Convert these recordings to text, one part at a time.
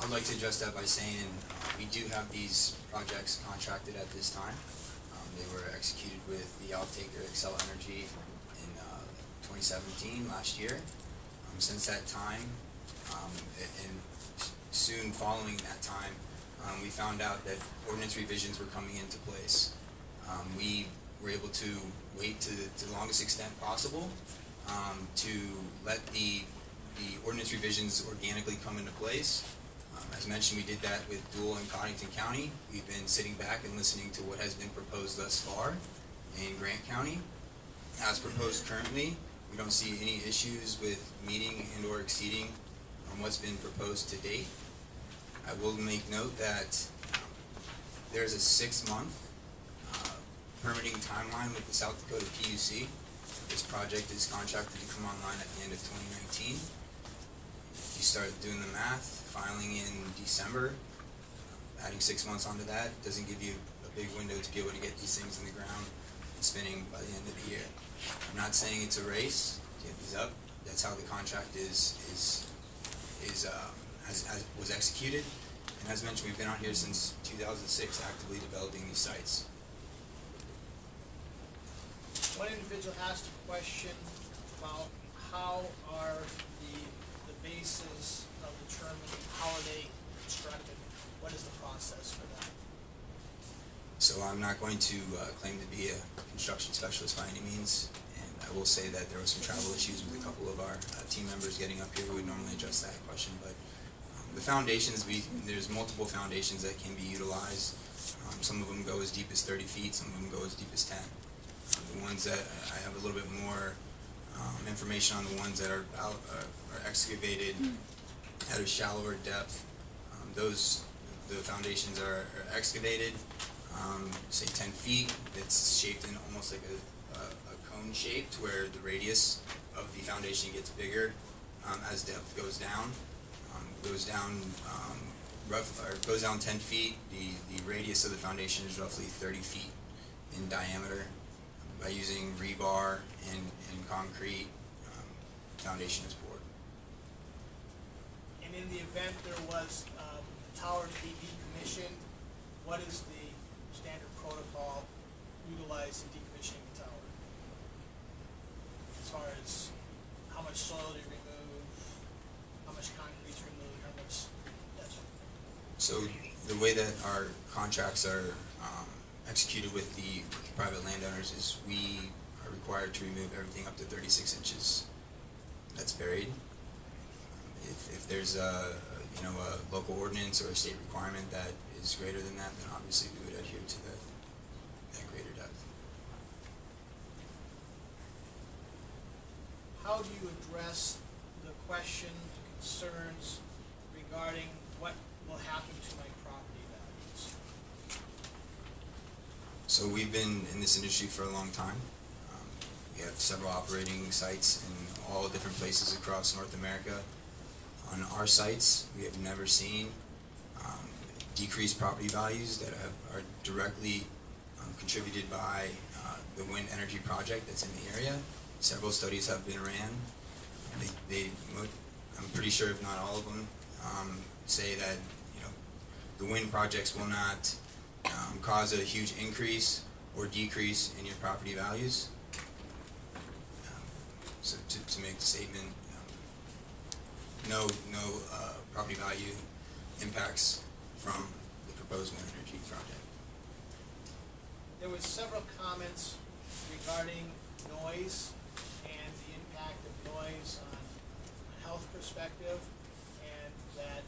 I'd like to address that by saying we do have these projects contracted at this time. They were executed with the off-taker Xcel Energy in 2017, last year. Since that time, and soon following that time, we found out that ordinance revisions were coming into place. We were able to wait to the longest extent possible to let the ordinance revisions organically come into place. As mentioned, we did that with Dual and Cottington County. We've been sitting back and listening to what has been proposed thus far in Grant County. As proposed currently, we don't see any issues with meeting and or exceeding what's been proposed to date. I will make note that there's a 6-month permitting timeline with the South Dakota PUC. This project is contracted to come online at the end of 2019. If you start doing the math, filing in December, adding 6 months onto that doesn't give you a big window to be able to get these things in the ground and spinning by the end of the year. I'm not saying it's a race to get these up. That's how the contract was executed. And as mentioned, we've been out here since 2006 actively developing these sites. One individual asked a question about how are the bases of determining how are they constructed? What is the process for that? So I'm not going to claim to be a construction specialist by any means, and I will say that there were some travel issues with a couple of our team members getting up here who would normally address that question. But the foundations, there's multiple foundations that can be utilized. Some of them go as deep as 30 feet, some of them go as deep as 10. The ones that I have a little bit more information on, the ones that are excavated at a shallower depth, the foundations are excavated, say 10 feet. It's shaped in almost like a cone shape, to where the radius of the foundation gets bigger as depth goes down. Goes down 10 feet. The radius of the foundation is roughly 30 feet in diameter. By using rebar and concrete, foundation is poured. And in the event there was a tower to be decommissioned, what is the standard protocol utilized in decommissioning the tower? As far as how much soil do you remove, how much concrete is removed, how much that sort of thing? So the way that our contracts are executed with the private landowners is we are required to remove everything up to 36 inches that's buried. If there's a local ordinance or a state requirement that is greater than that, then obviously we would adhere to that greater depth. How do you address the question, concerns regarding what will happen to my property values? So we've been in this industry for a long time. We have several operating sites in all different places across North America. On our sites, we have never seen decreased property values that are directly contributed by the wind energy project that's in the area. Several studies have been ran. I'm pretty sure, if not all of them, say that the wind projects will not cause a huge increase or decrease in your property values. So to make the statement, no property value impacts from the proposed wind energy project. There was several comments regarding noise and the impact of noise on a health perspective, and that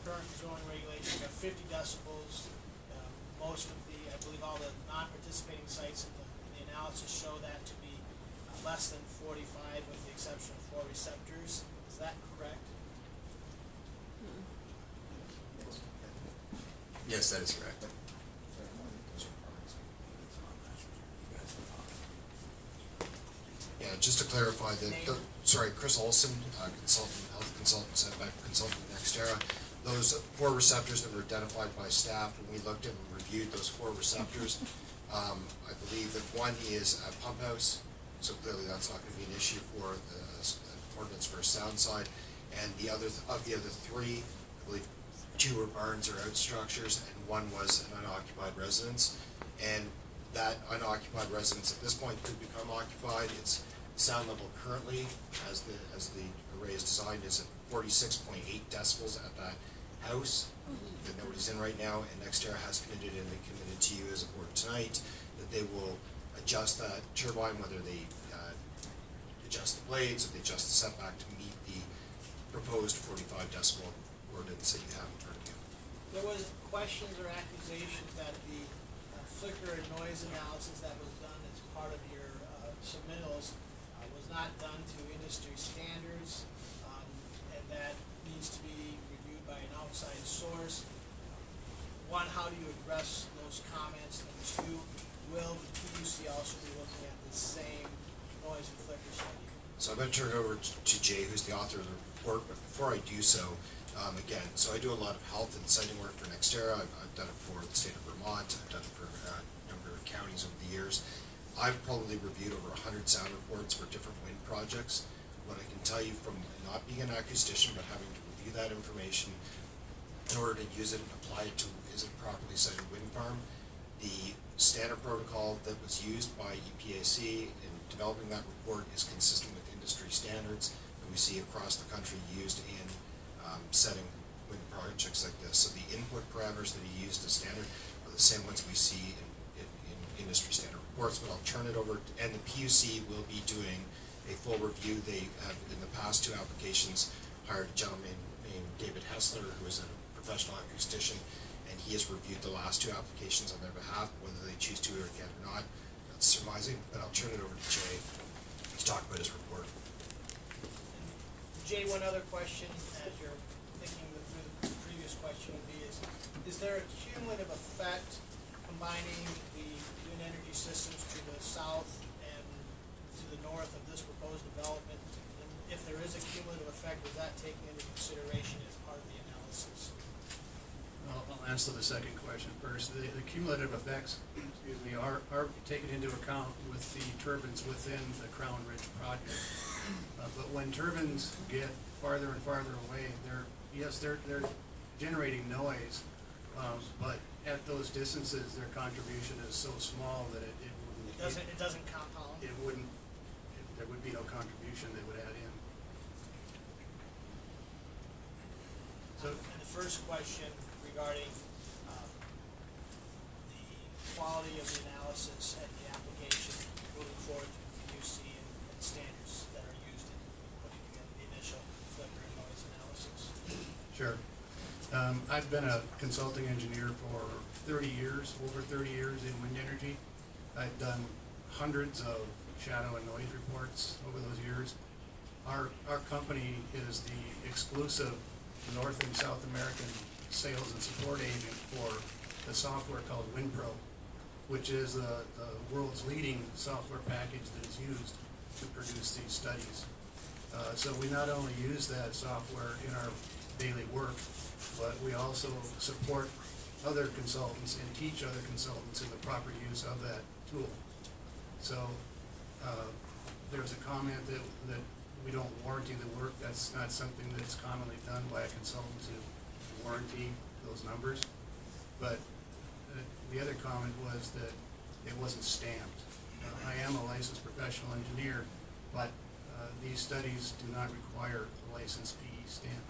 current zoning regulations are 50 decibels. Most of I believe all the non-participating sites in the analysis show that to be less than 45, with the exception of 4 receptors. Is that correct? Yes, that is correct. Yeah, just to clarify that, sorry, Chris Olson, health consultant, setback consultant, NextEra. Those 4 receptors that were identified by staff when we looked at and reviewed those 4 receptors, I believe that one is a pump house, so clearly that's not going to be an issue for the ordinance for a sound side. And the other 3, I believe 2 were barns or outstructures, and 1 was an unoccupied residence. And that unoccupied residence at this point could become occupied. Its sound level currently, as the array is designed, is at 46.8 decibels at that house that nobody's in right now, and NextEra has committed, and they committed to you as a board tonight, that they will adjust that turbine, whether they adjust the blades or they adjust the setback to meet the proposed 45 decibel ordinance that you have in front of you. There was questions or accusations that the flicker and noise analysis that was done as part of your submittals was not done to industry standards, and that needs to be reviewed by an outside source. One, how do you address those comments? And 2, will the PUC also be looking at the same noise and flicker study? So I'm going to turn it over to Jay, who's the author of the report, but before I do so, again, so I do a lot of health and siting work for NextEra. I've done it for the state of Vermont. I've done it for a number of counties over the years. I've probably reviewed over 100 sound reports for different wind projects. What I can tell you from not being an acoustician, but having to review that information in order to use it and apply it to, is it a properly sited wind farm? The standard protocol that was used by EPAC in developing that report is consistent with industry standards that we see across the country used in setting wind projects like this. So the input parameters that he used as standard are the same ones we see in industry standard reports, but I'll turn it over, and the PUC will be doing a full review. They have, in the past 2 applications, hired a gentleman named David Hessler, who is a professional acoustician, and he has reviewed the last 2 applications on their behalf. Whether they choose to again or not, that's surmising, but I'll turn it over to Jay to talk about his report. Jay, one other question, as you're thinking through the previous question, would be, is there a cumulative effect combining the wind energy systems to the south and to the north of this proposed development? And if there is a cumulative effect, is that taken into consideration as part of the analysis? I'll answer the second question first. The cumulative effects, are taken into account with the turbines within the Crown Ridge project. But when turbines get farther and farther away, they're generating noise, but at those distances, their contribution is so small that it doesn't compound. There would be no contribution that would add in. So, and the first question regarding the quality of the analysis and the application moving forward through the PUC and standards that are used in putting together the initial flicker and noise analysis. sure. I've been a consulting engineer for 30 years, over 30 years in wind energy. I've done hundreds of shadow and noise reports over those years. Our company is the exclusive North and South American sales and support agent for the software called WindPro, which is the world's leading software package that is used to produce these studies. So we not only use that software in our daily work, but we also support other consultants and teach other consultants in the proper use of that tool. So there was a comment that we don't warranty the work. That's not something that's commonly done by a consultant to warranty those numbers. But the other comment was that it wasn't stamped. I am a licensed professional engineer, but these studies do not require a licensed PE stamp.